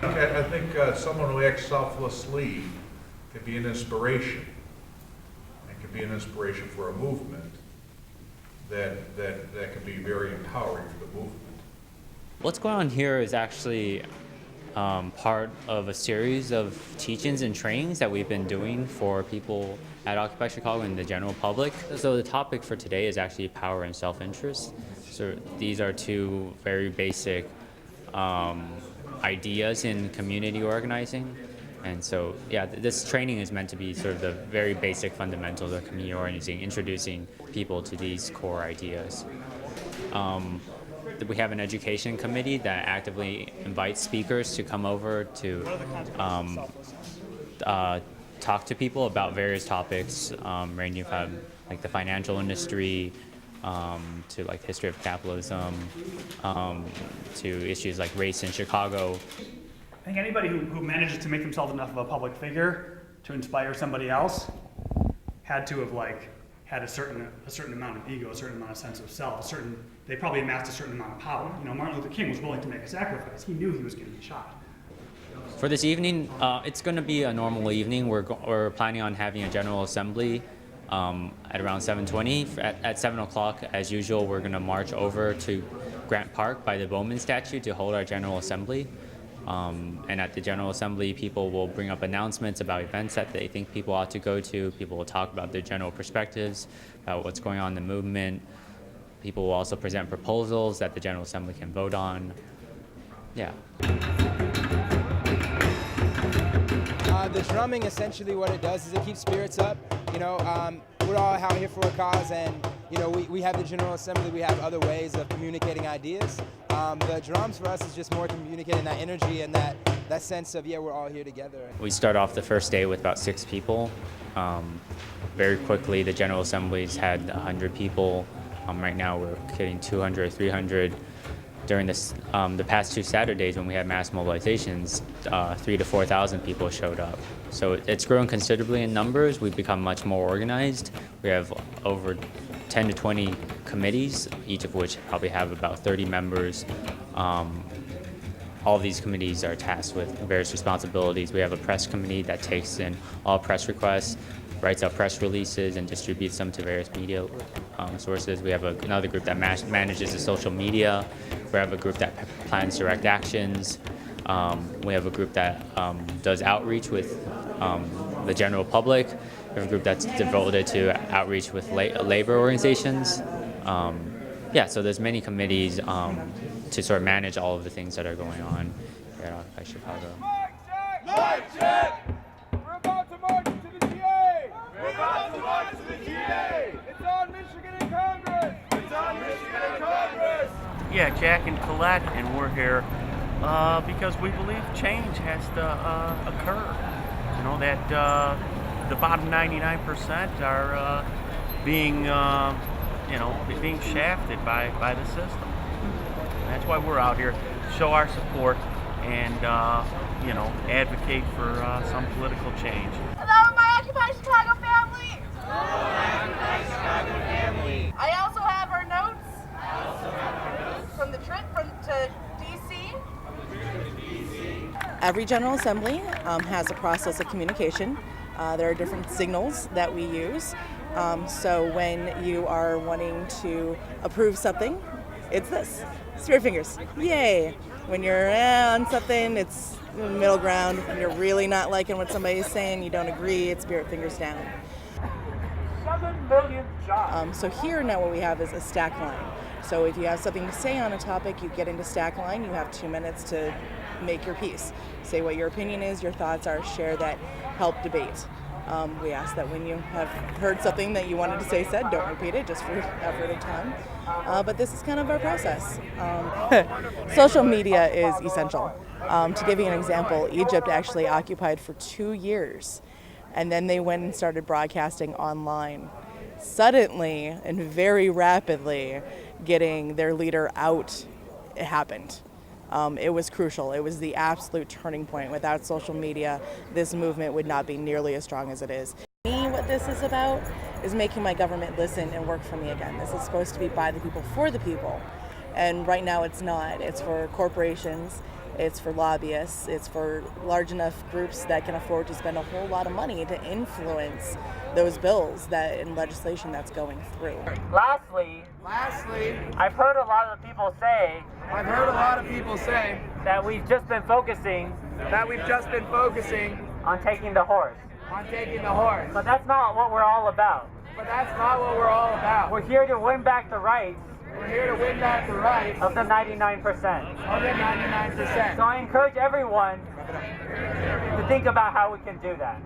I think someone who acts selflessly can be an inspiration, and can be an inspiration for a movement that can be very empowering for the movement. What's going on here is actually part of a series of teach-ins and trainings that we've been doing for people at Occupy Chicago and the general public. So the topic for today is actually power and self-interest. So these are two very basic ideas in community organizing. And so, yeah, this training is meant to be sort of the very basic fundamentals of community organizing, introducing people to these core ideas. We have an education committee that actively invites speakers to come over to talk to people about various topics, ranging from like the financial industry to like the history of capitalism, to issues like race in Chicago. I think anybody who manages to make themselves enough of a public figure to inspire somebody else had to have had a certain amount of ego, a certain amount of sense of self, they probably amassed a certain amount of power. You know, Martin Luther King was willing to make a sacrifice. He knew he was going to be shot. For this evening, it's going to be a normal evening. We're planning on having a general assembly at around 7:20. At 7 o'clock, as usual, we're going to march over to Grant Park by the Bowman statue to hold our general assembly. And at the General Assembly, people will bring up announcements about events that they think people ought to go to. People will talk about their general perspectives, about what's going on in the movement. People will also present proposals that the General Assembly can vote on. Yeah. The drumming, essentially what it does is it keeps spirits up. You know, we're all out here for a cause, and you know, we have the General Assembly, we have other ways of communicating ideas. The drums for us is just more communicating that energy and that sense of, yeah, we're all here together. We start off the first day with about 6 people. Very quickly, the General Assemblies had 100 people. Right now, we're getting 200, 300. During the past 2 Saturdays when we had mass mobilizations, 3,000 to 4,000 people showed up. So it's grown considerably in numbers. We've become much more organized. We have over 10 to 20 committees, each of which probably have about 30 members. All of these committees are tasked with various responsibilities. We have a press committee that takes in all press requests, writes up press releases, and distributes them to various media sources. We have another group that manages the social media. We have a group that plans direct actions. We have a group that does outreach with the general public. We have a group that's devoted to outreach with labor organizations. Yeah, so there's many committees to sort of manage all of the things that are going on here at Occupy Chicago. Mic check! We're about to march to the GA! We're about to march to the GA! It's on Michigan in Congress! It's on Michigan in Congress! Yeah, Jack and Colette, and we're here because we believe change has to occur. You know, that the bottom 99% are being shafted by the system. That's why we're out here to show our support and advocate for some political change. Hello, my Occupy Chicago family. Hello, Occupy Chicago family. I also have our notes. From the trip to DC. Every General Assembly has a process of communication. There are different signals that we use. So when you are wanting to approve something, it's this. Spirit fingers. Yay. When you're on something, it's middle ground. When you're really not liking what somebody's saying, you don't agree, it's spirit fingers down. 7 million jobs. So here now what we have is a stack line. So if you have something to say on a topic, you get into stack line, you have 2 minutes to make your piece. Say what your opinion is, your thoughts are, share that, help debate. We ask that when you have heard something that you wanted to say said, don't repeat it, just for effort of time. But this is kind of our process. Social media is essential. To give you an example, Egypt actually occupied for 2 years, and then they went and started broadcasting online. Suddenly and very rapidly, getting their leader out, it happened. It was crucial. It was the absolute turning point. Without social media, this movement would not be nearly as strong as it is. For me, what this is about is making my government listen and work for me again. This is supposed to be by the people, for the people. And right now it's not. It's for corporations It's for lobbyists. It's for large enough groups that can afford to spend a whole lot of money to influence those bills that and legislation that's going through. Lastly, I've heard a lot of people say that we've just been focusing on taking the horse. But that's not what we're all about. We're here to win back the rights of the 99%. So I encourage everyone to think about how we can do that.